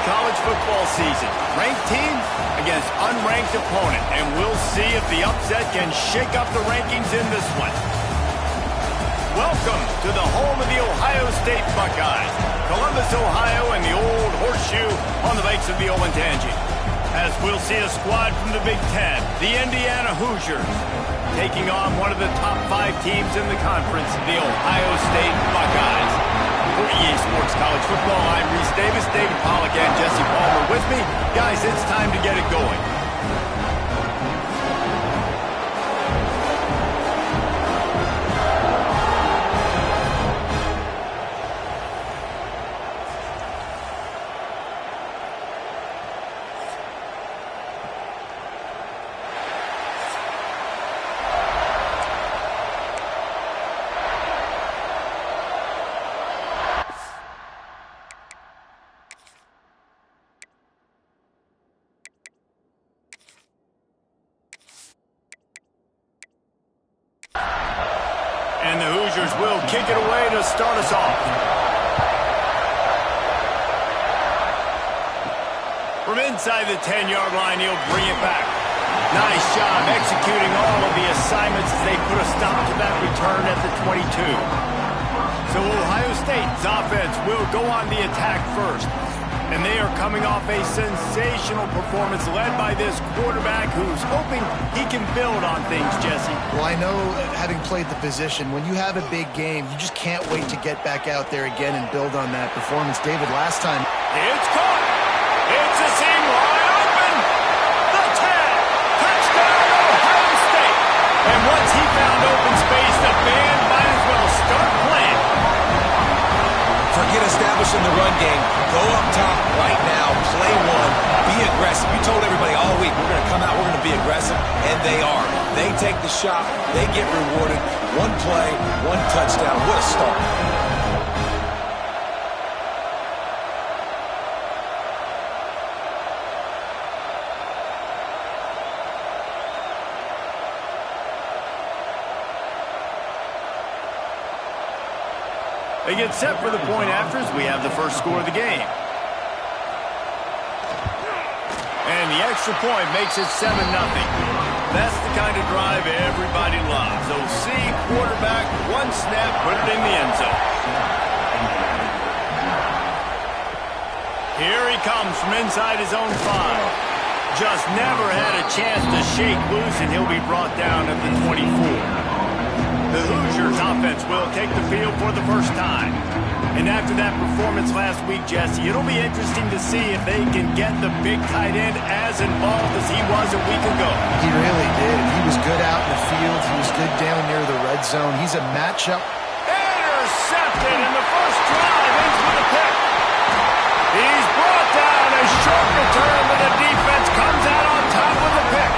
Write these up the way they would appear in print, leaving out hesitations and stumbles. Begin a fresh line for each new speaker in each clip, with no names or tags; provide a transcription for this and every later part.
college football season. Ranked team against unranked opponent, and we'll see if the upset can shake up the rankings in this one. Welcome to the home of the Ohio State Buckeyes, Columbus, Ohio, and the old horseshoe on the banks of the Olentangy. As we'll see a squad from the Big Ten, the Indiana Hoosiers, taking on one of the top 5 teams in the conference, the Ohio State Buckeyes. For EA Sports College Football, I'm Reese Davis, David Pollack, and Jesse Palmer with me. Guys, it's time to get it going. And the Hoosiers will kick it away to start us off. From inside the 10-yard line, he'll bring it back. Nice job executing all of the assignments as they put a stop to that return at the 22. So Ohio State's offense will go on the attack first. And they are coming off a sensational performance led by this quarterback who's hoping he can build on things, Jesse.
Well, I know, having played the position, when you have a big game, you just can't wait to get back out there again and build on that performance. David, last time...
It's caught! It's a seam wide open! The 10! Touchdown, Ohio State! And once he found open space, the band might as well start playing.
Forget establishing the run game. Go up top right now. Play one. Be aggressive. You told everybody all week, we're going to come out, we're going to be aggressive, and they are. They take the shot. They get rewarded. One play, one touchdown. What a start.
They get set for the point afters. We have the first score of the game. And the extra point makes it 7-0. That's the kind of drive everybody loves. OC, quarterback, one snap, put it in the end zone. Here he comes from inside his own 5. Just never had a chance to shake loose, and he'll be brought down at the 24. The Hoosiers offense will take the field for the first time. And after that performance last week, Jesse, it'll be interesting to see if they can get the big tight end as involved as he was a week ago.
He really did. He was good out in the field. He was good down near the red zone. He's a matchup.
Intercepted in the first drive into the pick. He's brought down a short return, but the defense comes out on top of the pick.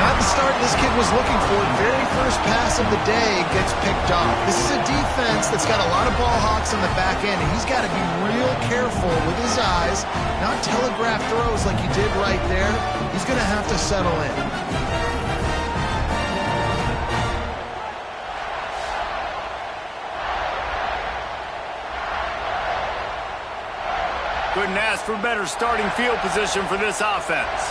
Not the start this kid was looking for. Very first pass of the day gets picked off. This is a defense that's got a lot of ball hawks on the back end, and he's got to be real careful with his eyes, not telegraph throws like he did right there. He's going to have to settle in.
Couldn't ask for better starting field position for this offense.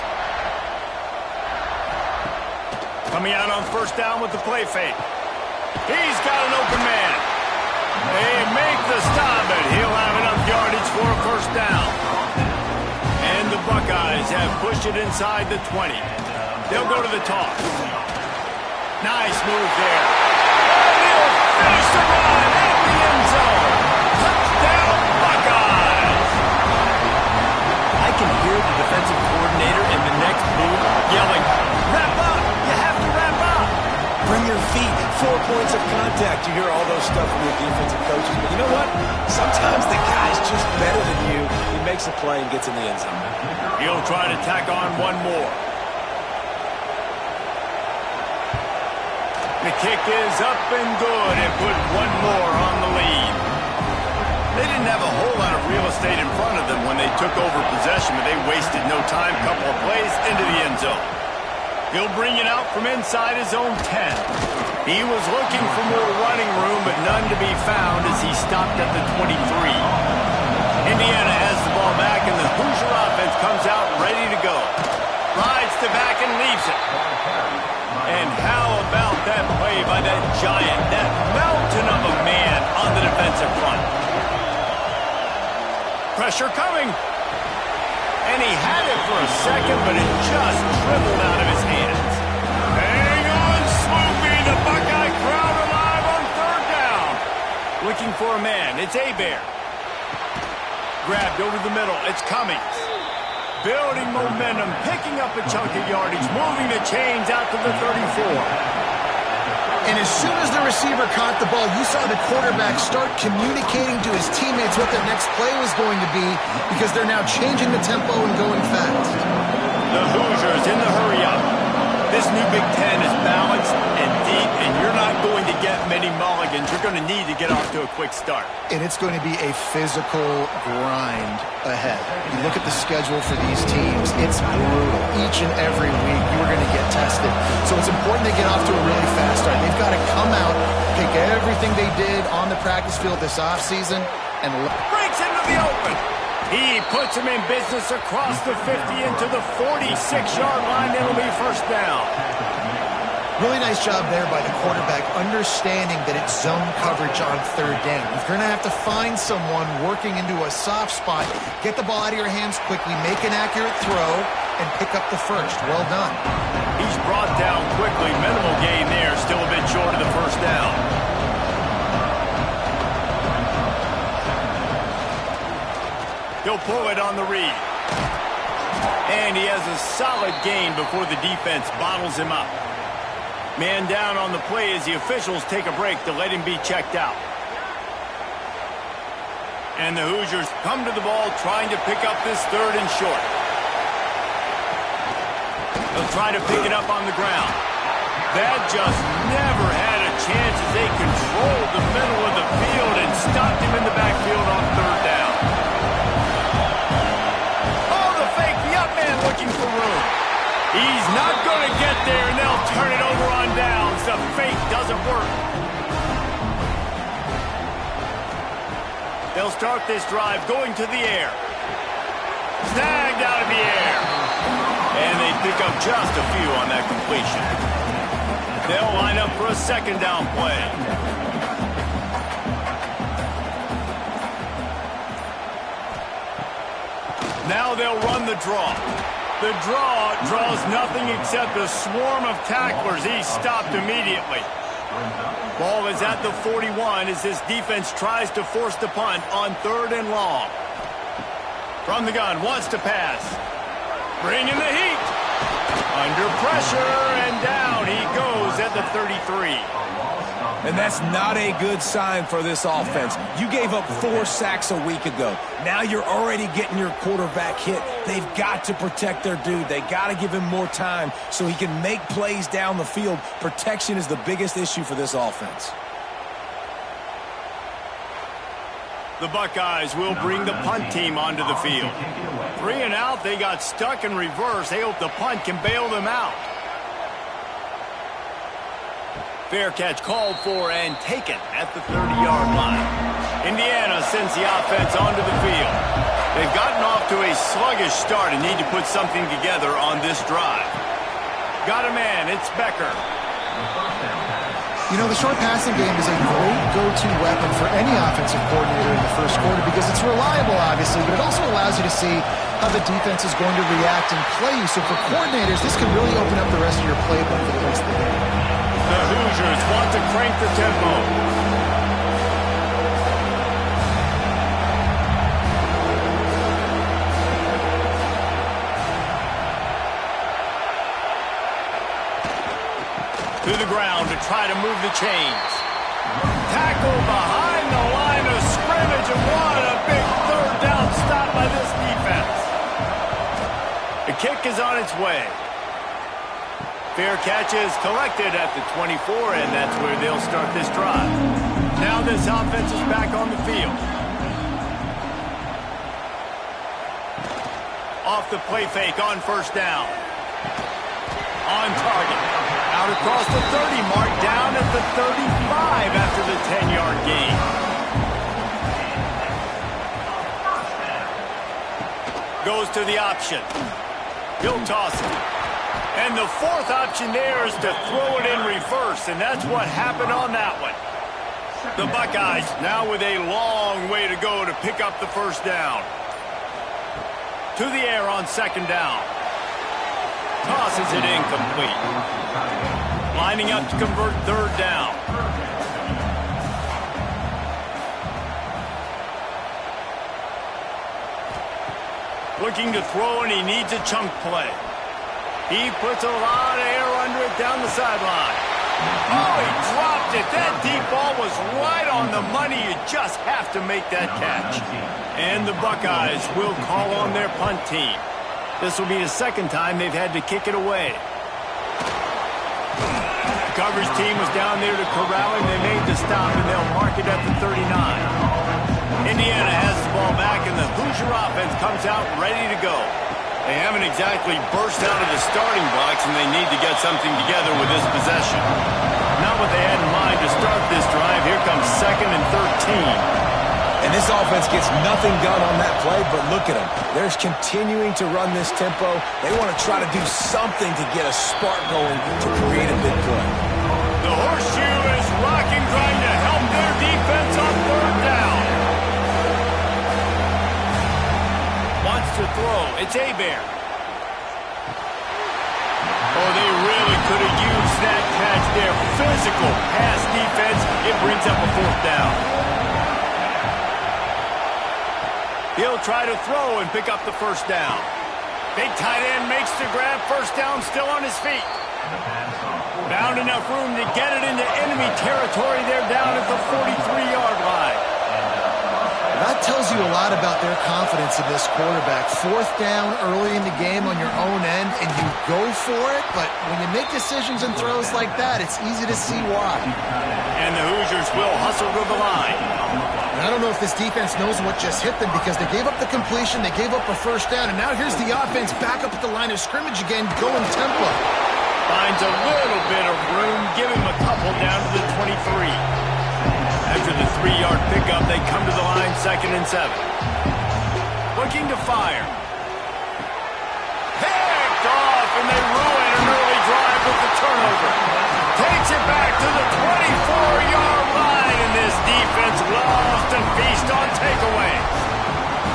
Coming out on first down with the play fake. He's got an open man. They make the stop, but he'll have enough yardage for a first down. And the Buckeyes have pushed it inside the 20. They'll go to the toss. Nice move there. And he'll finish the run at the end zone. Touchdown, Buckeyes! I can hear the defensive coordinator in the next booth yelling, "Wrap up! You have to wrap up!
Bring your feet. 4 points of contact. You hear all those stuff from your defensive coaches. But you know what? Sometimes the guy's just better than you. He makes a play and gets in the end zone.
He'll try to tack on one more. The kick is up and good and put one more on the lead. They didn't have a whole lot of real estate in front of them when they took over possession, but they wasted no time. Couple of plays into the end zone. He'll bring it out from inside his own 10. He was looking for more running room, but none to be found as he stopped at the 23. Indiana has the ball back Hoosier offense comes out ready to go. Rides to back and leaves it. And how about that play by that giant, that mountain of a man on the defensive front? Pressure coming. And he had it for a second, but it just dribbled out of his hands. Hang on, Swoopy. The Buckeye crowd alive on third down. Looking for a man. It's Hebert. Grabbed over the middle. It's Cummings. Building momentum, picking up a chunk of yardage, moving the chains out to the 34.
And as soon as the receiver caught the ball, you saw the quarterback start communicating to his teammates what their next play was going to be because they're now changing the tempo and going fast.
The Hoosiers in the hurry-up. This new Big Ten is balanced and deep, and you're not going to get many mulligans. You're going to need to get off to a quick start.
And it's going to be a physical grind ahead. You look at the schedule for these teams, it's brutal. Each and every week, you are going to get tested. So it's important they get off to a really fast start. They've got to come out, take everything they did on the practice field this offseason, and
breaks into the open. He puts him in business across the 50 into the 46-yard line. It'll be first down.
Really nice job there by the quarterback, understanding that it's zone coverage on third down. If you're going to have to find someone working into a soft spot, get the ball out of your hands quickly, make an accurate throw, and pick up the first. Well done.
He's brought down quickly. Minimal gain there. Still a bit short of the first down. He'll pull it on the read. And he has a solid gain before the defense bottles him up. Man down on the play as the officials take a break to let him be checked out. And the Hoosiers come to the ball trying to pick up this third and short. They'll try to pick it up on the ground. That just never had a chance as they controlled the middle of the field and stopped him in the backfield on third down. Looking for room. He's not going to get there, and they'll turn it over on downs. The fake doesn't work. They'll start this drive going to the air. Snagged out of the air. And they pick up just a few on that completion. They'll line up for a second down play. Now they'll run the draw. The draw draws nothing except a swarm of tacklers. He's stopped immediately. Ball is at the 41 as this defense tries to force the punt on third and long. From the gun, wants to pass. Bringing the heat. Under pressure, and down he goes at the 33.
And that's not a good sign for this offense. You gave up 4 sacks a week ago. Now you're already getting your quarterback hit. They've got to protect their dude. They got to give him more time so he can make plays down the field. Protection is the biggest issue for this offense.
The Buckeyes will bring the punt team onto the field. 3 and out, they got stuck in reverse. They hope the punt can bail them out. Fair catch called for and taken at the 30-yard line. Indiana sends the offense onto the field. They've gotten off to a sluggish start and need to put something together on this drive. Got a man, it's Becker.
You know, the short passing game is a great go-to weapon for any offensive coordinator in the first quarter because it's reliable, obviously, but it also allows you to see how the defense is going to react and play you. So for coordinators, this can really open up the rest of your playbook for the rest of the game.
The Hoosiers want to crank the tempo. To the ground to try to move the chains. Tackle behind the line of scrimmage, and what a big third down stop by this defense. The kick is on its way. Fair catch is collected at the 24, and that's where they'll start this drive. Now this offense is back on the field. Off the play fake on first down. On target. Out across the 30 mark, down at the 35 after the 10-yard gain. Goes to the option. He'll toss it. And the fourth option there is to throw it in reverse, and that's what happened on that one. The Buckeyes now with a long way to go to pick up the first down. To the air on second down. Tosses it incomplete. Lining up to convert third down. Looking to throw, and he needs a chunk play. He puts a lot of air under it down the sideline. Oh, he dropped it. That deep ball was right on the money. You just have to make that catch. And the Buckeyes will call on their punt team. This will be the second time they've had to kick it away. The coverage team was down there to corral him. They made the stop, and they'll mark it at the 39. Indiana has the ball back, and the Hoosier offense comes out ready to go. They haven't exactly burst out of the starting blocks, and they need to get something together with this possession. Not what they had in mind to start this drive. Here comes 2nd and 13.
And this offense gets nothing done on that play, but look at them. They're continuing to run this tempo. They want to try to do something to get a spark going to create a big play.
The horseshoe is rocking, trying to help their defense on third down. Wants to throw. It's Hebert. Oh, they really could have used that catch there. Physical pass defense. It brings up a fourth down. He'll try to throw and pick up the first down. Big tight end makes the grab. First down, still on his feet. Found enough room to get it into enemy territory. They're down at the 43-yard line.
That tells you a lot about their confidence in this quarterback. Fourth down early in the game on your own end, and you go for it, but when you make decisions and throws like that, it's easy to see why.
And the Hoosiers will hustle to the line.
And I don't know if this defense knows what just hit them because they gave up the completion, they gave up a first down, and now here's the offense back up at the line of scrimmage again, going tempo.
Finds a little bit of room, give him a couple down to the 23. After the 3-yard pickup, they come to the line 2nd and 7. Looking to fire. Picked off, and they ruin an early drive with the turnover. Takes it back to the 24-yard line, and this defense loves to feast on takeaways.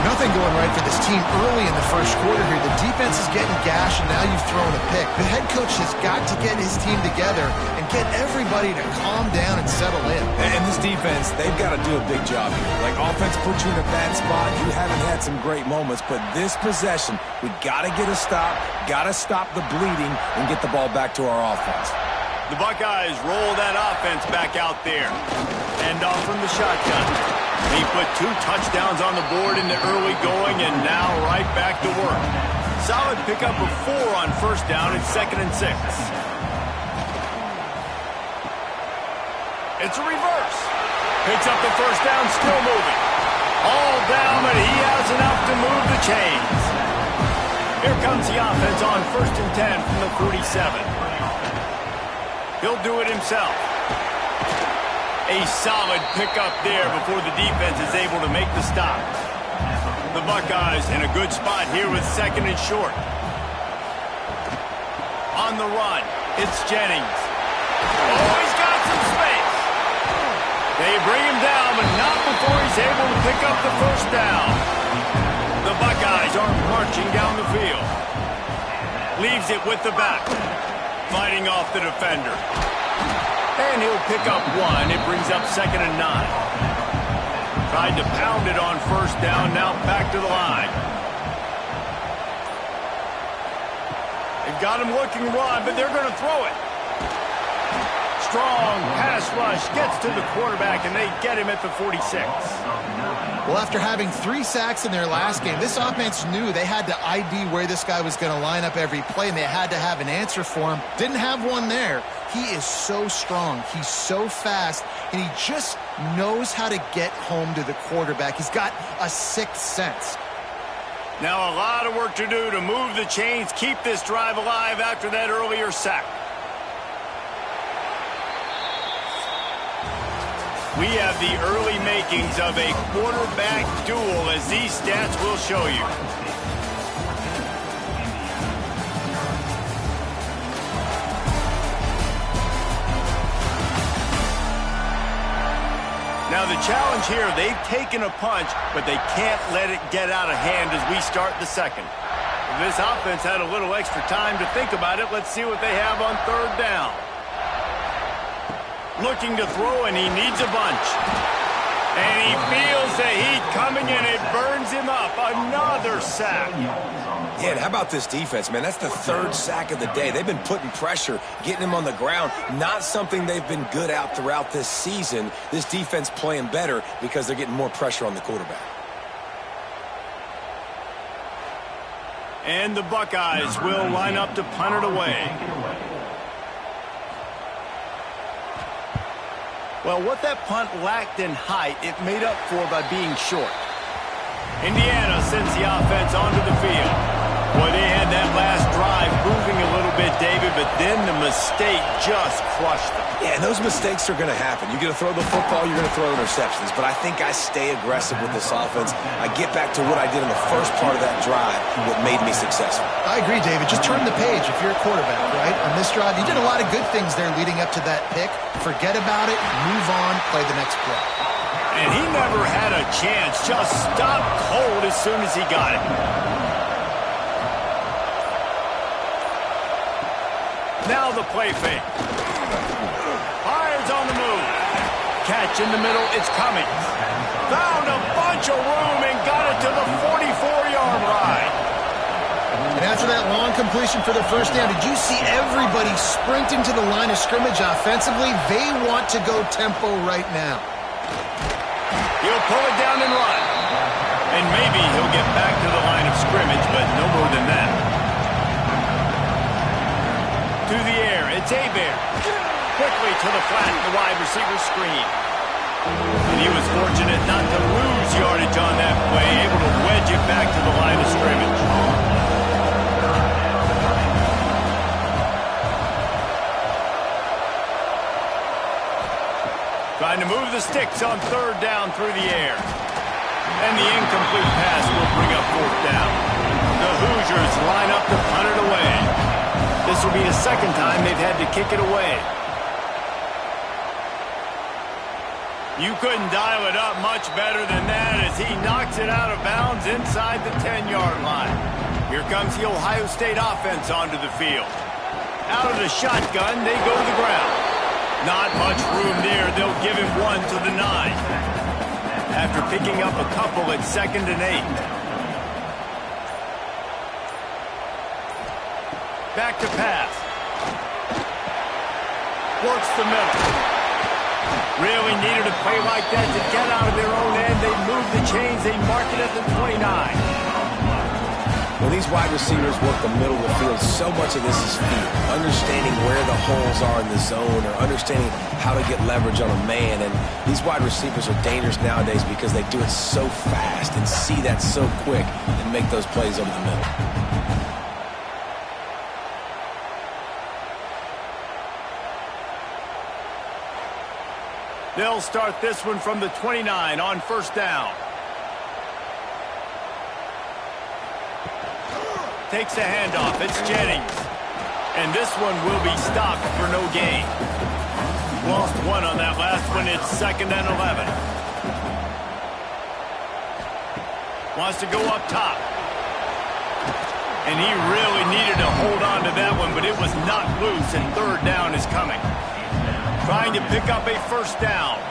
Nothing going right for this team early in the first quarter here. The defense is getting gashed, and now you've thrown a pick. The head coach has got to get his team together and get everybody to calm down and settle in.
And this defense, they've got to do a big job here. Like, offense puts you in a bad spot. You haven't had some great moments, but this possession, we got to get a stop, got to stop the bleeding, and get the ball back to our offense.
The Buckeyes roll that offense back out there. End off from the shotgun. He put 2 touchdowns on the board in the early going, and now right back to work. Solid pickup of 4 on first down at 2nd and 6. It's a reverse. Picks up the first down, still moving. All down, but he has enough to move the chains. Here comes the offense on 1st and 10 from the 47. He'll do it himself. A solid pickup there before the defense is able to make the stop. The Buckeyes in a good spot here with 2nd and short. On the run, it's Jennings. Oh, he's got some space. They bring him down, but not before he's able to pick up the first down. The Buckeyes are marching down the field. Leaves it with the back. Fighting off the defender. And he'll pick up 1. It brings up 2nd and 9. Tried to pound it on first down, now back to the line. They've got him looking run, but they're going to throw it. Strong pass rush gets to the quarterback, and they get him at the 46.
Well, after having 3 sacks in their last game, this offense knew they had to ID where this guy was going to line up every play, and they had to have an answer for him. Didn't have one there. He is so strong. He's so fast, and he just knows how to get home to the quarterback. He's got a 6th sense.
Now a lot of work to do to move the chains, keep this drive alive after that earlier sack. We have the early makings of a quarterback duel, as these stats will show you. Now the challenge here, they've taken a punch, but they can't let it get out of hand as we start the second. If this offense had a little extra time to think about it, let's see what they have on third down. Looking to throw, and he needs a bunch. And he feels the heat coming, and it burns him up. Another sack.
Yeah, and how about this defense, man? That's the third sack of the day. They've been putting pressure, getting him on the ground. Not something they've been good at throughout this season. This defense playing better because they're getting more pressure on the quarterback.
And the Buckeyes will line up to punt it away. Well, what that punt lacked in height, it made up for by being short. Indiana sends the offense onto the field. Boy, they had that last drive moving a little bit, David, but then the mistake just crushed them.
Yeah, and those mistakes are going to happen. You're going to throw the football, you're going to throw interceptions. But I think I stay aggressive with this offense. I get back to what I did in the first part of that drive, what made me successful.
I agree, David. Just turn the page if you're a quarterback, right? On this drive, you did a lot of good things there leading up to that pick. Forget about it, move on, play the next play.
And he never had a chance. Just stopped cold as soon as he got it. Now the play fake. Fires on the move. Catch in the middle. It's coming. Found a bunch of room and got it to the 44-yard line.
And after that long completion for the first down, did you see everybody sprinting to the line of scrimmage offensively? They want to go tempo right now.
He'll pull it down and run. And maybe he'll get back to the line of scrimmage, but no more than that. To the air, it's Hebert. Quickly to the flat, the wide receiver screen. And he was fortunate not to lose yardage on that play, able to wedge it back to the line of scrimmage. Trying to move the sticks on third down through the air. And the incomplete pass will bring up fourth down. The Hoosiers line up to punt it away. This will be the second time they've had to kick it away. You couldn't dial it up much better than that as he knocks it out of bounds inside the 10-yard line. Here comes the Ohio State offense onto the field. Out of the shotgun, they go to the ground. Not much room there. They'll give him one to the 9. After picking up a couple at 2nd and 8. Back to pass. Works the middle. Really needed a play like that to get out of their own end. They move the chains. They mark it at the 29.
When these wide receivers work the middle of the field, so much of this is feel. Understanding where the holes are in the zone or understanding how to get leverage on a man. And these wide receivers are dangerous nowadays because they do it so fast and see that so quick and make those plays over the middle.
They'll start this one from the 29 on first down. Takes a handoff. It's Jennings. And this one will be stopped for no gain. Lost one on that last one. It's 2nd and 11. Wants to go up top. And he really needed to hold on to that one, but it was not loose, and third down is coming. Trying to pick up a first down.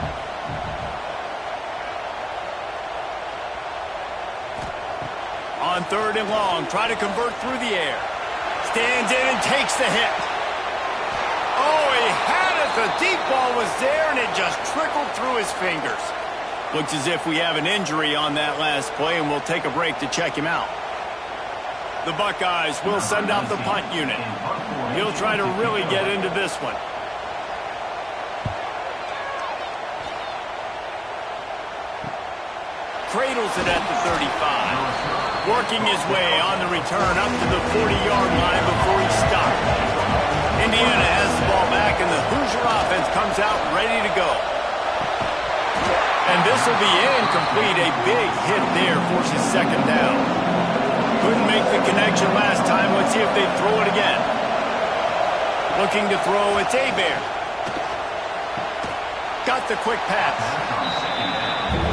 On 3rd and long, try to convert through the air. Stands in and takes the hit. Oh, he had it. The deep ball was there, and it just trickled through his fingers. Looks as if we have an injury on that last play, and we'll take a break to check him out. The Buckeyes will send out the punt unit. He'll try to really get into this one. Cradles it at the 35. Working his way on the return up to the 40-yard line before he's stopped. Indiana has the ball back, and the Hoosier offense comes out ready to go. And this will be incomplete. A big hit there forces 2nd down. Couldn't make the connection last time. Let's see if they throw it again. Looking to throw, it's Hebert. Got the quick pass.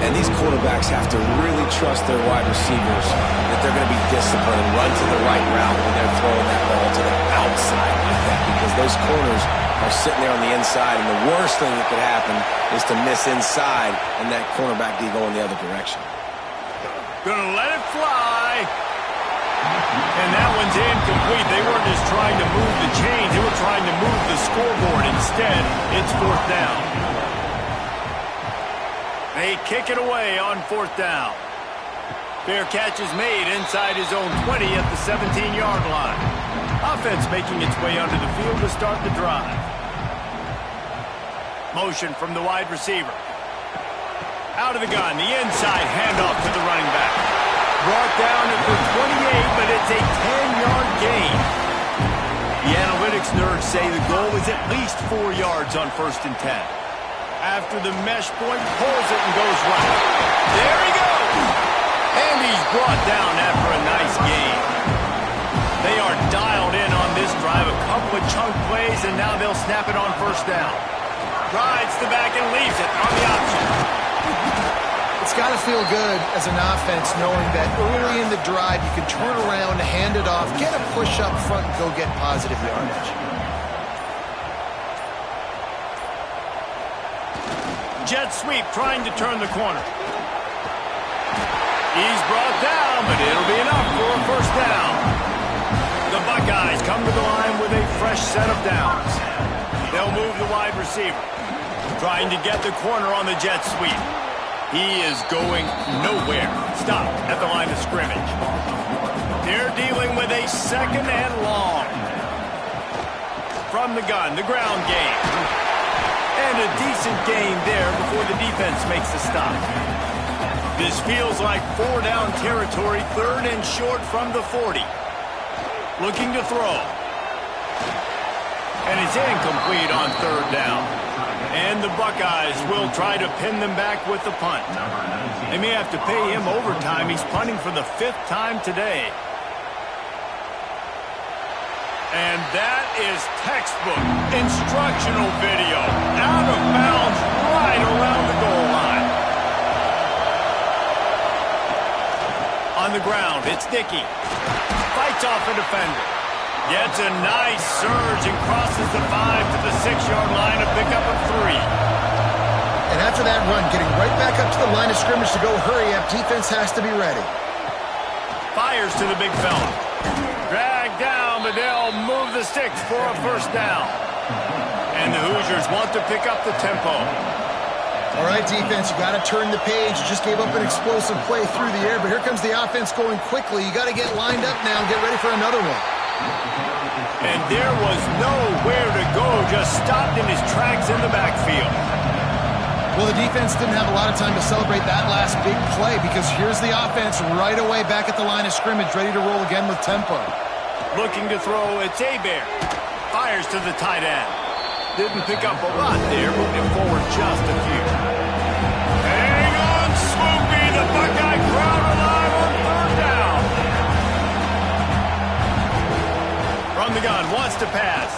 And these quarterbacks have to really trust their wide receivers that they're going to be disciplined and run to the right route when they're throwing that ball to the outside like that, because those corners are sitting there on the inside, and the worst thing that could happen is to miss inside and that cornerback D going the other direction.
Gonna let it fly. And that one's incomplete. They weren't just trying to move the chains. They were trying to move the scoreboard. Instead, it's fourth down. They kick it away on fourth down. Fair catch is made inside his own 20 at the 17-yard line. Offense making its way onto the field to start the drive. Motion from the wide receiver. Out of the gun, the inside handoff to the running back. Brought down at the 28, but it's a 10-yard gain. The analytics nerds say the goal is at least 4 yards on 1st and 10. After the mesh point, pulls it and goes right. There he goes! And he's brought down after a nice gain. They are dialed in on this drive, a couple of chunk plays, and now they'll snap it on 1st down. Rides the back and leaves it on the option.
It's got to feel good as an offense knowing that early in the drive you can turn around, hand it off, get a push up front, and go get positive yardage.
Jet sweep trying to turn the corner. He's brought down, but it'll be enough for a 1st down. The Buckeyes come to the line with a fresh set of downs. They'll move the wide receiver, trying to get the corner on the jet sweep. He is going nowhere. Stopped at the line of scrimmage. They're dealing with a 2nd and long. From the gun, the ground game. And a decent gain there before the defense makes the stop. This feels like 4-down territory, 3rd and short from the 40. Looking to throw. And it's incomplete on 3rd down. And the Buckeyes will try to pin them back with the punt. They may have to pay him overtime. He's punting for the 5th time today. And that is textbook instructional video. Out of bounds right around the goal line. On the ground, it's Dickey. Fights off a defender. Gets a nice surge and crosses the 5 to the 6-yard line, a pickup of 3.
And after that run, getting right back up to the line of scrimmage to go hurry up, defense has to be ready.
Fires to the big fella. Dragged down, but they'll move the sticks for a 1st down. And the Hoosiers want to pick up the tempo.
All right, defense, you got to turn the page. You just gave up an explosive play through the air, but here comes the offense going quickly. You got to get lined up now and get ready for another one.
And there was nowhere to go, just stopped in his tracks in the backfield.
Well, the defense didn't have a lot of time to celebrate that last big play because here's the offense right away back at the line of scrimmage, ready to roll again with tempo.
Looking to throw, it's Hebert. Fires to the tight end. Didn't pick up a lot there, moving forward just a few. Hang on, Swoopy, the Buckeye crowd alive on 3rd down. From the gun, wants to pass.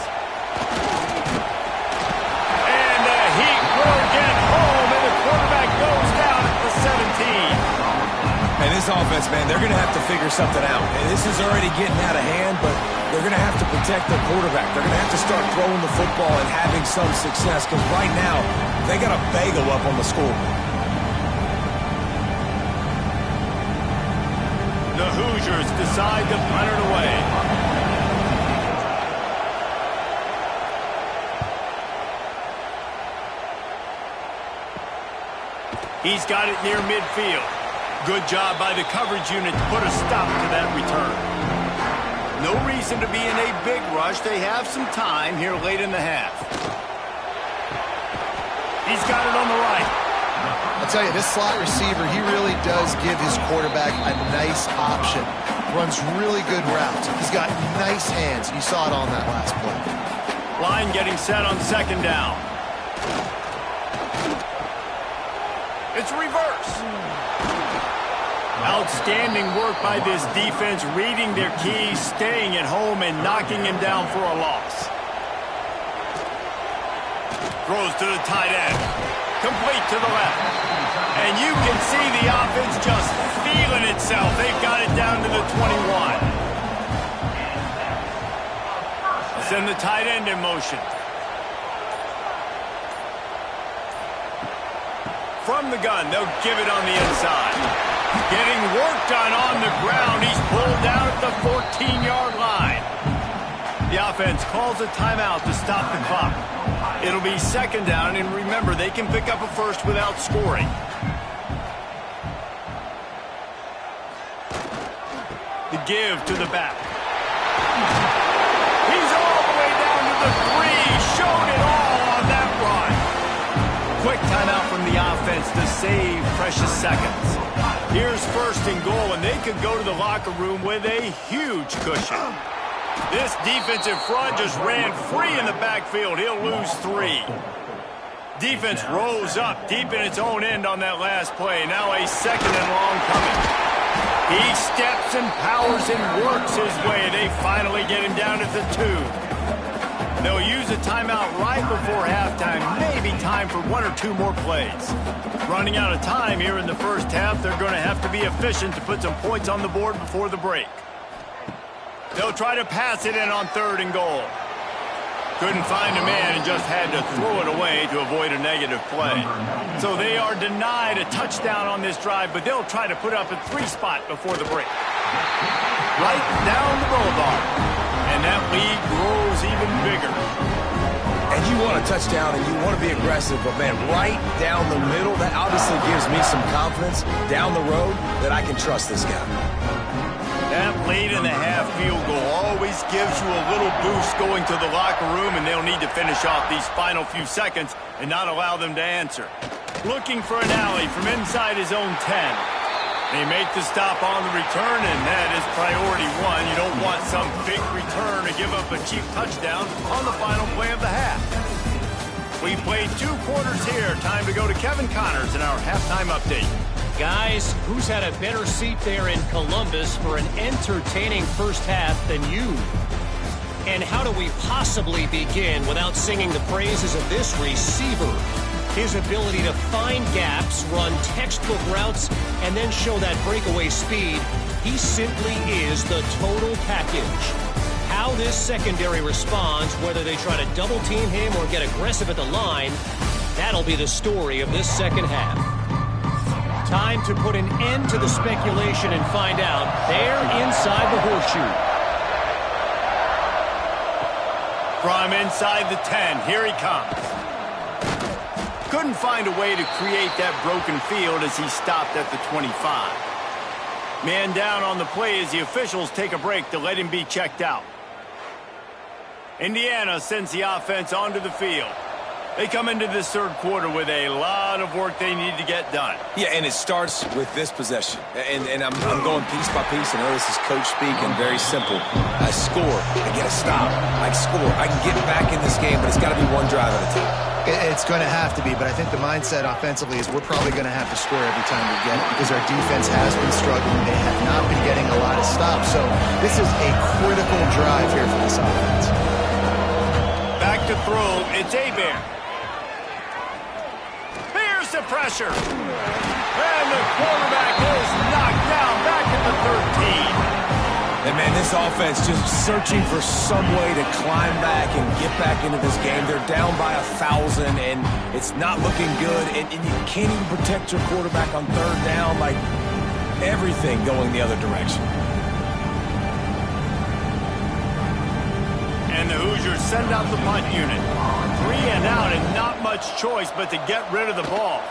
And the Heat will get home, and the quarterback goes down at the 17.
And this offense, man, they're going to have to figure something out. And this is already getting out of hand, but they're going to have to protect their quarterback. They're going to have to start throwing the football and having some success because right now they got a bagel up on the scoreboard.
The Hoosiers decide to punt it away. He's got it near midfield. Good job by the coverage unit to put a stop to that return. No reason to be in a big rush. They have some time here late in the half. He's got it on the right.
I'll tell you, this slot receiver, he really does give his quarterback a nice option. Runs really good routes. He's got nice hands. You saw it on that last play.
Line getting set on 2nd down. It's reverse. Outstanding work by this defense, reading their keys, staying at home, and knocking him down for a loss. Throws to the tight end. Complete to the left. And you can see the offense just feeling itself. They've got it down to the 21. Send the tight end in motion. From the gun, they'll give it on the inside. Getting work done on the ground. He's pulled down at the 14-yard line. The offense calls a timeout to stop the clock. It'll be second down, and remember, they can pick up a first without scoring. The give to the back. He's all the way down to the 3. Showed it all on that run. Quick timeout from the offense to save precious seconds. Here's first and goal, and they could go to the locker room with a huge cushion. This defensive front just ran free in the backfield. He'll lose 3. Defense rose up deep in its own end on that last play. Now a second and long coming. He steps and powers and works his way. They finally get him down at the 2. They'll use a timeout right before halftime. Maybe time for 1 or 2 more plays. Running out of time here in the first half, they're going to have to be efficient to put some points on the board before the break. They'll try to pass it in on 3rd and goal. Couldn't find a man and just had to throw it away to avoid a negative play. So they are denied a touchdown on this drive, but they'll try to put up a 3 spot before the break. Right down the boulevard. And that lead grows even bigger.
And you want a touchdown and you want to be aggressive, but man, right down the middle, that obviously gives me some confidence down the road that I can trust this guy.
That late in the half field goal always gives you a little boost going to the locker room, and they'll need to finish off these final few seconds and not allow them to answer. Looking for an alley from inside his own 10. They make the stop on the return, and that is priority 1. You don't want some big return to give up a cheap touchdown on the final play of the half. We played 2 quarters here. Time to go to Kevin Connors in our halftime update.
Guys, who's had a better seat there in Columbus for an entertaining first half than you? And how do we possibly begin without singing the praises of this receiver? His ability to find gaps, run textbook routes, and then show that breakaway speed. He simply is the total package. How this secondary responds, whether they try to double team him or get aggressive at the line, that'll be the story of this second half. Time to put an end to the speculation and find out. They're inside the horseshoe.
From inside the 10, here he comes. Couldn't find a way to create that broken field as he stopped at the 25. Man down on the play as the officials take a break to let him be checked out. Indiana sends the offense onto the field. They come into this third quarter with a lot of work they need to get done.
Yeah, and it starts with this possession. And I'm going piece by piece. I know this is coach speak and very simple. I score. I get a stop. I score. I can get back in this game, but it's got to be 1 drive at a time.
It's going to have to be, but I think the mindset offensively is we're probably going to have to score every time we get it because our defense has been struggling. They have not been getting a lot of stops. So this is a critical drive here for this offense.
Back to throw. It's Hebert. The pressure. And the quarterback is knocked down back at the 13.
And man, this offense just searching for some way to climb back and get back into this game. They're down by 1,000 and it's not looking good. And you can't even protect your quarterback on 3rd down. Like everything going the other direction.
And the Hoosiers send out the punt unit. 3 and out and not much choice but to get rid of the ball.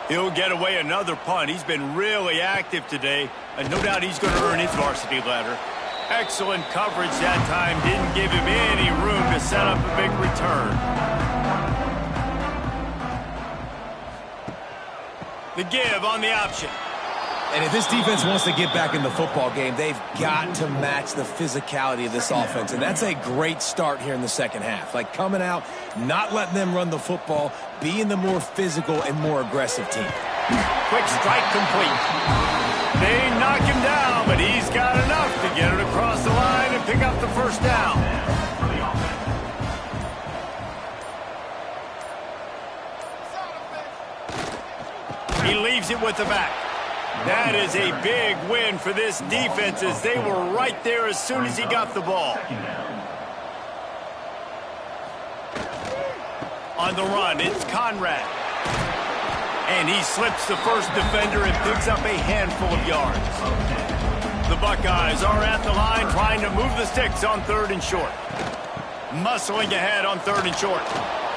He'll get away another punt. He's been really active today, and no doubt he's going to earn his varsity letter. Excellent coverage that time. Didn't give him any room to set up a big return. The give on the option.
And if this defense wants to get back in the football game, they've got to match the physicality of this offense. And that's a great start here in the second half. Like coming out, not letting them run the football, being the more physical and more aggressive team.
Quick strike complete. They knock him down, but he's got enough to get it across the line and pick up the first down. saves it with the back. That is a big win for this defense as they were right there as soon as he got the ball. On the run, it's Conrad. And he slips the first defender and picks up a handful of yards. The Buckeyes are at the line trying to move the sticks on 3rd and short. Muscling ahead on 3rd and short.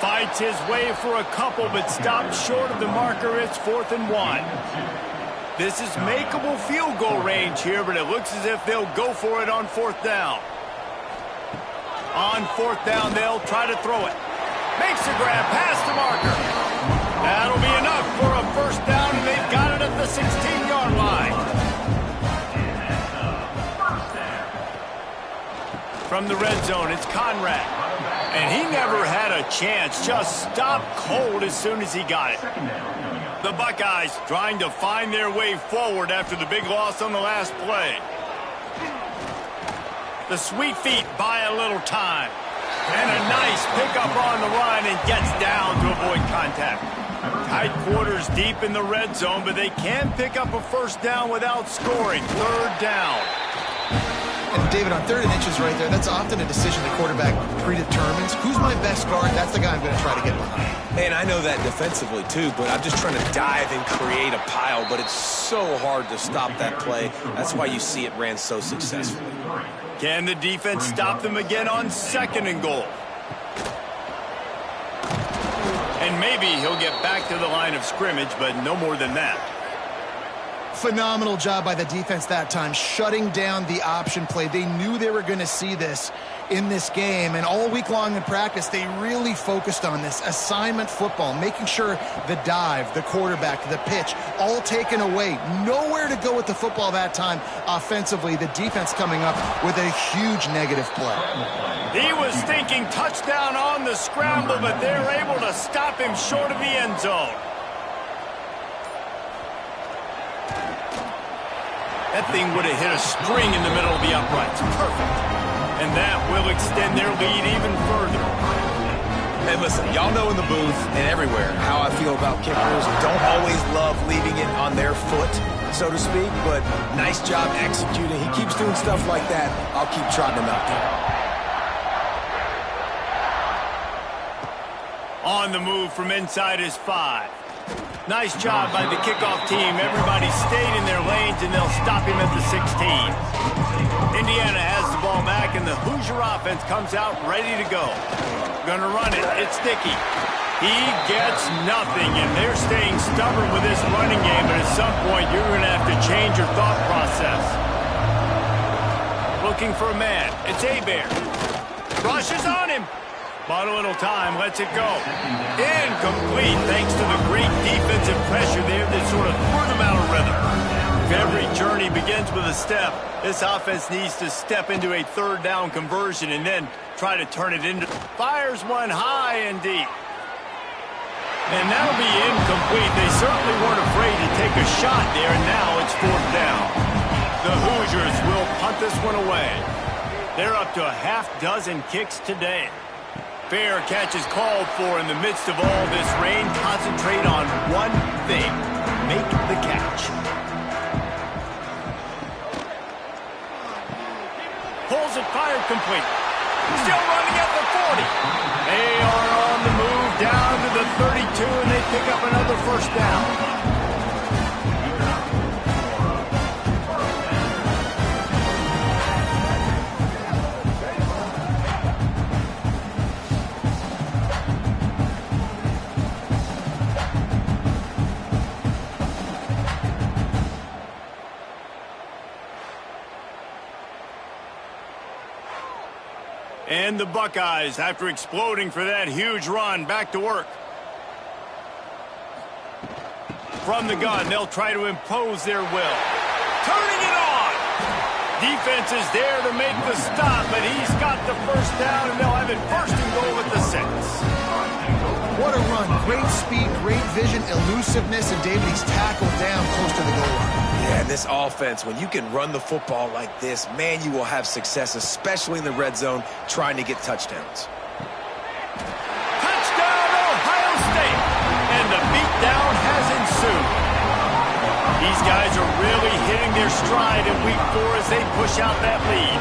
Fights his way for a couple, but stops short of the marker. It's 4th and 1. This is makeable field goal range here, but it looks as if they'll go for it on 4th down. On 4th down, they'll try to throw it. Makes the grab past the marker. That'll be enough for a first down, and they've got it at the 16-yard line. From the red zone, it's Conrad. And he never had a chance, just stopped cold as soon as he got it. The Buckeyes trying to find their way forward after the big loss on the last play. The sweet feet buy a little time. And a nice pickup on the run and gets down to avoid contact. Tight quarters deep in the red zone, but they can pick up a first down without scoring. 3rd down.
And David, on 3rd and inches right there, that's often a decision the quarterback predetermines. Who's my best guard? That's the guy I'm going to try to get behind.
And I know that defensively, too, but I'm just trying to dive and create a pile, but it's so hard to stop that play. That's why you see it ran so successfully.
Can the defense stop them again on 2nd and goal? And maybe he'll get back to the line of scrimmage, but no more than that.
Phenomenal job by the defense that time, shutting down the option play. They knew they were going to see this in this game, and all week long in practice, they really focused on this assignment football, making sure the dive, the quarterback, the pitch, all taken away. Nowhere to go with the football that time offensively. The defense coming up with a huge negative play.
He was thinking touchdown on the scramble, but they're able to stop him short of the end zone. That thing would have hit a string in the middle of the uprights. Perfect. And that will extend their lead even further.
And listen, y'all know in the booth and everywhere how I feel about kickers. Don't always love leaving it on their foot, so to speak, but nice job executing. He keeps doing stuff like that. I'll keep trotting him out there.
On the move from inside his 5. Nice job by the kickoff team. Everybody stayed in their lanes, and they'll stop him at the 16. Indiana has the ball back, and the Hoosier offense comes out ready to go. Gonna run it. It's Dickey. He gets nothing, and they're staying stubborn with this running game, but at some point, you're going to have to change your thought process. Looking for a man. It's Hebert. Rushes on him. Bought a little time, lets it go. Incomplete, thanks to the great defensive pressure there that sort of threw them out of rhythm. If every journey begins with a step, this offense needs to step into a 3rd down conversion and then try to turn it into... Fires one high and deep. And that'll be incomplete. They certainly weren't afraid to take a shot there, and now it's 4th down. The Hoosiers will punt this one away. They're up to a half-dozen kicks today. Fair catch is called for in the midst of all this rain. Concentrate on one thing. Make the catch. Pulls it, fired complete. Still running at the 40. They are on the move down to the 32, and they pick up another first down. And the Buckeyes, after exploding for that huge run, back to work. From the gun, they'll try to impose their will. Turning it on! Defense is there to make the stop, but he's got the first down, and they'll have it 1st and goal at the 6.
What a run. Great speed, great vision, elusiveness, and David, he's tackled down close to the goal line.
Yeah, this offense, when you can run the football like this, man, you will have success, especially in the red zone, trying to get touchdowns.
Touchdown, Ohio State! And the beatdown has ensued. These guys are really hitting their stride in week 4 as they push out that lead.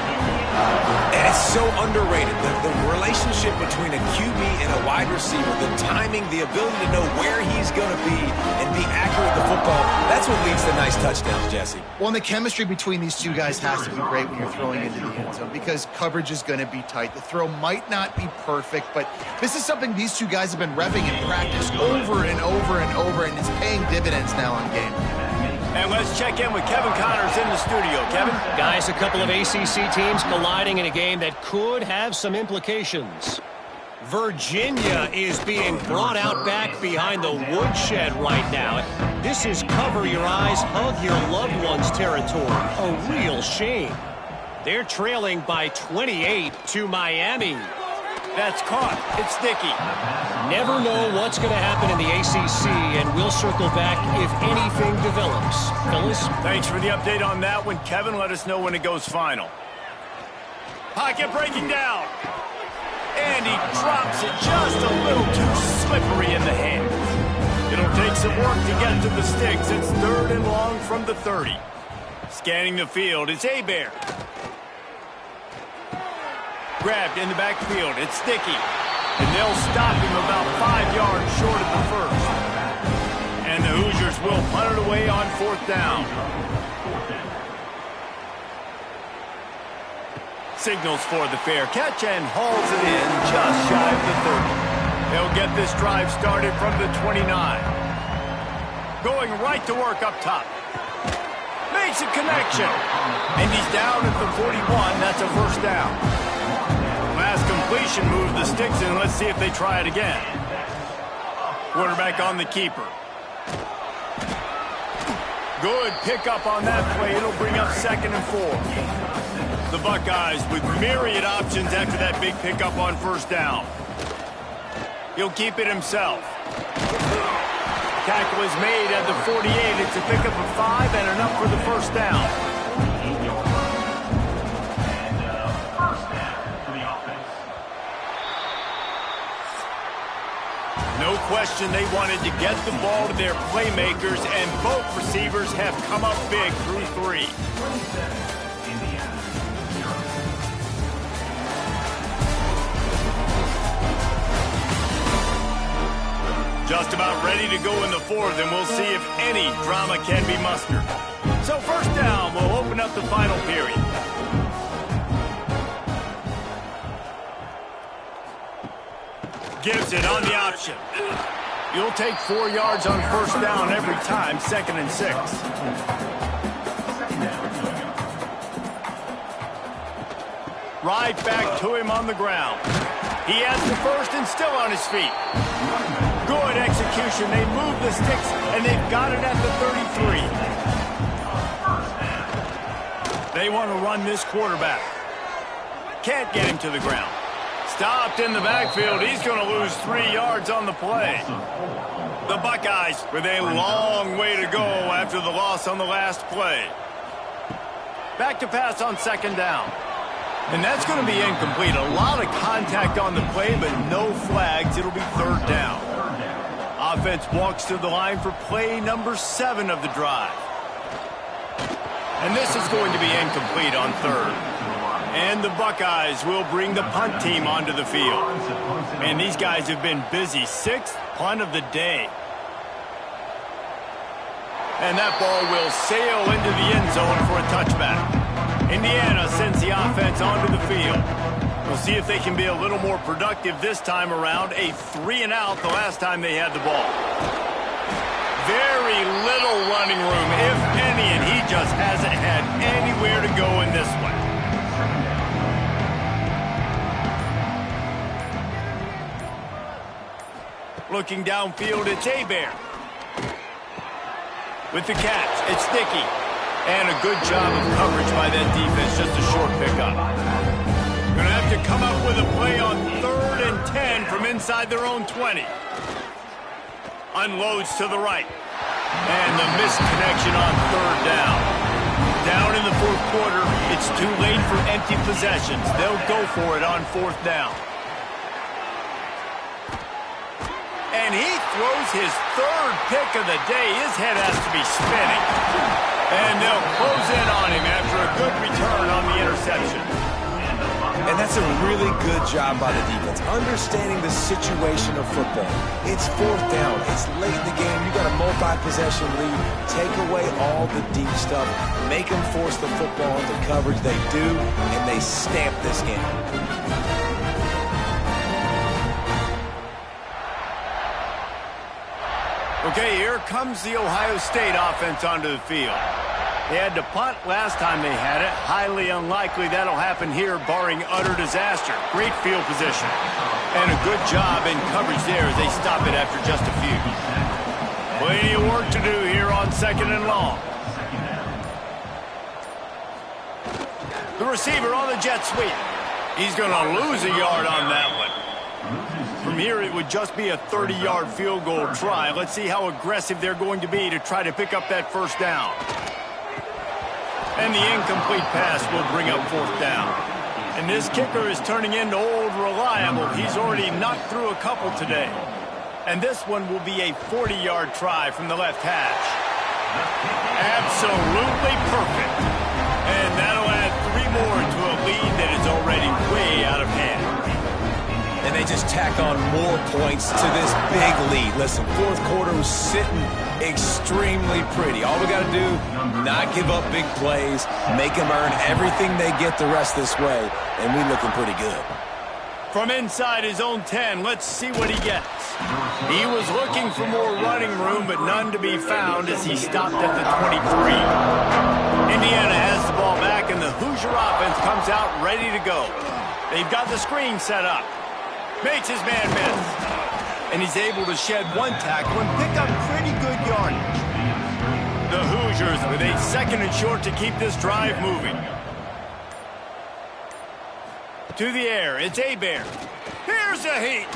And it's so underrated. The relationship between a QB and a wide receiver, the timing, the ability to know where he's going to be and be accurate with the football, that's what leads to nice touchdowns, Jesse.
Well, and the chemistry between these two guys has to be great when you're throwing into the end zone because coverage is going to be tight. The throw might not be perfect, but this is something these two guys have been repping in practice over and over and over, and it's paying dividends now on game.
And let's check in with Kevin Connors in the studio. Kevin?
Guys, a couple of ACC teams colliding in a game that could have some implications. Virginia is being brought out back behind the woodshed right now. This is cover your eyes, hug your loved ones territory. A real shame. They're trailing by 28 to Miami.
That's caught. It's sticky.
Never know what's going to happen in the ACC, and we'll circle back if anything develops. Fellas?
Thanks for the update on that one, Kevin. Let us know when it goes final. Pocket breaking down. And he drops it just a little too slippery in the hand. It'll take some work to get to the sticks. It's 3rd and long from the 30. Scanning the field, it's Hebert. Grabbed in the backfield. It's sticky. And they'll stop him about 5 yards short of the first. And the Hoosiers will punt it away on 4th down. Signals for the fair catch and hauls it in just shy of the 30. They'll get this drive started from the 29. Going right to work up top. Makes a connection. And he's down at the 41. That's a 1st down. Last completion moved the sticks in. Let's see if they try it again. Quarterback on the keeper. Good pickup on that play. It'll bring up 2nd and 4. The Buckeyes with myriad options after that big pickup on 1st down. He'll keep it himself. Tackle is made at the 48. It's a pickup of 5 and enough for the 1st down. No question they wanted to get the ball to their playmakers, and both receivers have come up big through 3. Just about ready to go in the 4th, and we'll see if any drama can be mustered. So 1st down will open up the final period. Gives it on the option. You'll take 4 yards on 1st down every time, 2nd and 6. Right back to him on the ground. He has the 1st and still on his feet. Good execution. They move the sticks, and they've got it at the 33. They want to run this quarterback. Can't get him to the ground. Stopped in the backfield. He's going to lose 3 yards on the play. The Buckeyes with a long way to go after the loss on the last play. Back to pass on 2nd down. And that's going to be incomplete. A lot of contact on the play, but no flags. It'll be 3rd down. Offense walks to the line for play number 7 of the drive. And this is going to be incomplete on 3rd. And the Buckeyes will bring the punt team onto the field. And these guys have been busy. 6th punt of the day. And that ball will sail into the end zone for a touchback. Indiana sends the offense onto the field. We'll see if they can be a little more productive this time around. A 3-and-out the last time they had the ball. Very little running room, if any, and he just hasn't had anywhere to go in this one. Looking downfield, it's Hebert. With the catch, it's sticky. And a good job of coverage by that defense, just a short pickup. Going to have to come up with a play on 3rd and 10 from inside their own 20. Unloads to the right. And the missed connection on 3rd down. Down in the 4th quarter, it's too late for empty possessions. They'll go for it on 4th down. And he throws his third pick of the day. His head has to be spinning. And they'll close in on him after a good return on the interception.
And that's a really good job by the defense, understanding the situation of football. It's fourth down. It's late in the game. You got a multi-possession lead. Take away all the deep stuff. Make them force the football into coverage. They do, and they stamp this game.
Okay, here comes the Ohio State offense onto the field. They had to punt last time they had it. Highly unlikely that'll happen here, barring utter disaster. Great field position. And a good job in coverage there as they stop it after just a few. Plenty of work to do here on 2nd and long. The receiver on the jet sweep. He's going to lose a yard on that one. From here, it would just be a 30-yard field goal try. Let's see how aggressive they're going to be to try to pick up that first down. And the incomplete pass will bring up 4th down. And this kicker is turning into old reliable. He's already knocked through a couple today. And this one will be a 40-yard try from the left hash. Absolutely perfect. And that'll add 3 more to a lead that is already way out of hand.
And they just tack on more points to this big lead. Listen, fourth quarter was sitting extremely pretty. All we got to do, not give up big plays, make them earn everything they get the rest this way, and we're looking pretty good.
From inside his own 10, let's see what he gets. He was looking for more running room, but none to be found as he stopped at the 23. Indiana has the ball back, and the Hoosier offense comes out ready to go. They've got the screen set up. Makes his man miss. And he's able to shed one tackle and pick up pretty good yardage. The Hoosiers with a 2nd and short to keep this drive moving. To the air, it's Abear. Here's a heat.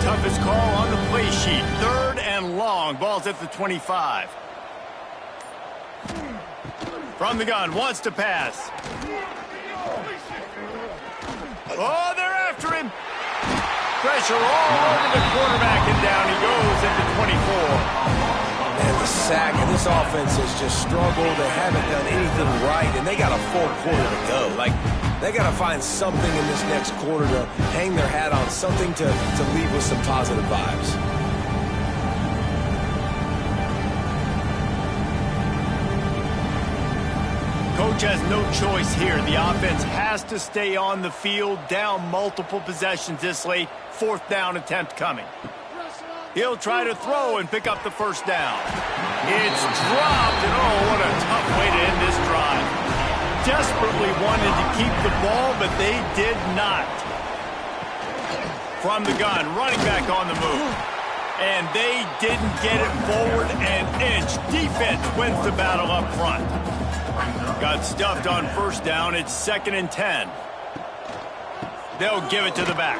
Toughest call on the play sheet. 3rd and long. Ball's at the 25. From the gun, wants to pass. Oh, they're after him. Pressure all over the quarterback, and down he goes at the 24.
And the sack, and this offense has just struggled. They haven't done anything right, and they got a full quarter to go. They got to find something in this next quarter to hang their hat on, something to leave with some positive vibes.
Coach has no choice here. The offense has to stay on the field, down multiple possessions this late. 4th down attempt coming. He'll try to throw and pick up the first down. It's dropped, and oh, what a tough way to end this drive. Desperately wanted to keep the ball, but they did not. From the gun, running back on the move. And they didn't get it forward an inch. Defense wins the battle up front. Got stuffed on 1st down. It's 2nd and 10. They'll give it to the back.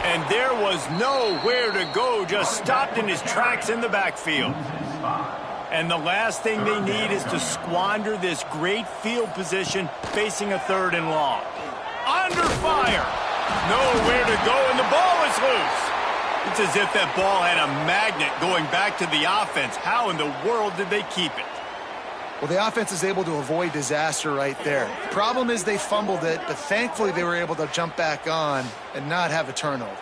And there was nowhere to go, just stopped in his tracks in the backfield. And the last thing they need is to squander this great field position facing a 3rd and long. Under fire. Nowhere to go, and the ball is loose. It's as if that ball had a magnet going back to the offense. How in the world did they keep it?
Well, the offense is able to avoid disaster right there. The problem is they fumbled it, but thankfully they were able to jump back on and not have a turnover.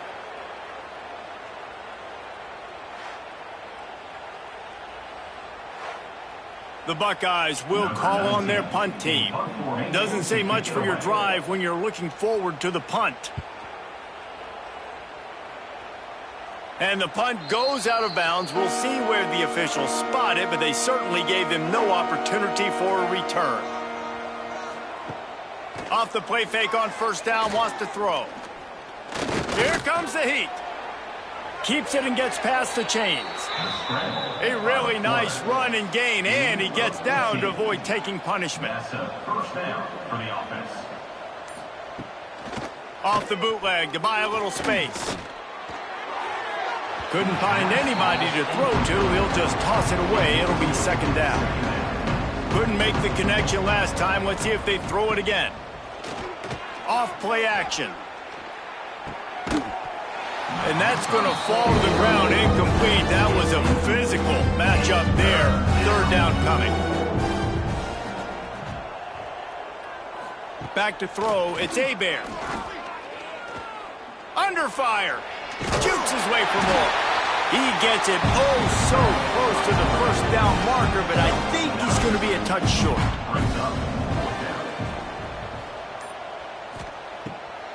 The Buckeyes will call on their punt team. Doesn't say much for your drive when you're looking forward to the punt. And the punt goes out of bounds. We'll see where the officials spot it, but they certainly gave them no opportunity for a return. Off the play fake on 1st down, wants to throw. Here comes the heat. Keeps it and gets past the chains. A really nice run and gain, and he gets down to avoid taking punishment.
That's a 1st down for the offense.
Off the bootleg to buy a little space. Couldn't find anybody to throw to. He'll just toss it away. It'll be second down. Couldn't make the connection last time. Let's see if they throw it again. Off play action. And that's going to fall to the ground incomplete. That was a physical matchup there. Third down coming. Back to throw. It's Hebert. Under fire. Jukes his way for more. He gets it oh so close to the first down marker, but I think he's going to be a touch short.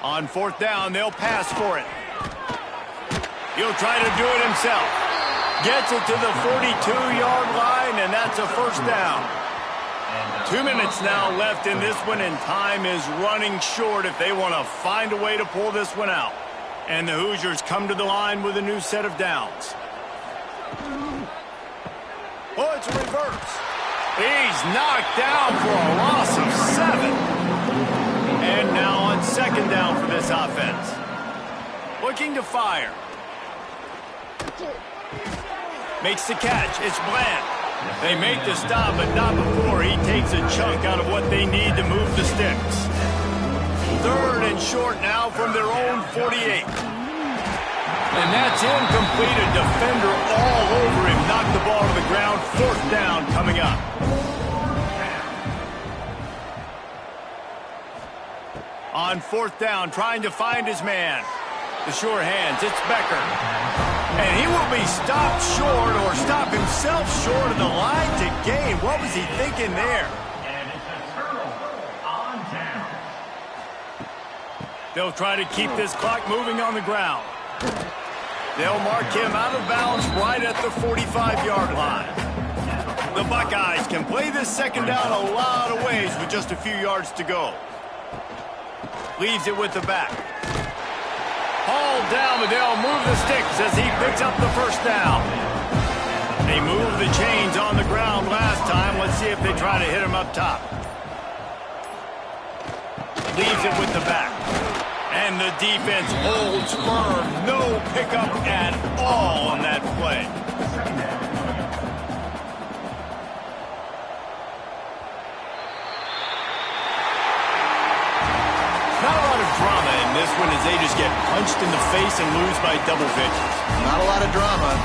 On fourth down, they'll pass for it. He'll try to do it himself. Gets it to the 42-yard line, and that's a first down. 2 minutes now left in this one, and time is running short if they want to find a way to pull this one out. And the Hoosiers come to the line with a new set of downs. Oh, it's a reverse. He's knocked down for a loss of 7. And now on second down for this offense. Looking to fire. Makes the catch. It's Bland. They make the stop, but not before he takes a chunk out of what they need to move the sticks. Third and short now from their own 48. And that's incomplete. A defender all over him. Knocked the ball to the ground. Fourth down coming up. On fourth down, trying to find his man. The sure hands. It's Becker. And he will be stopped short or stop himself short of the line to gain. What was he thinking there? They'll try to keep this clock moving on the ground. They'll mark him out of bounds right at the 45-yard line. The Buckeyes can play this second down a lot of ways with just a few yards to go. Leaves it with the back. Hauled down, but they'll move the sticks as he picks up the first down. They moved the chains on the ground last time. Let's see if they try to hit him up top. Leaves it with the back. And the defense holds firm. No pickup at all on that play. Not a lot of drama in this one as they just get punched in the face and lose by double digits.
Not a lot of drama.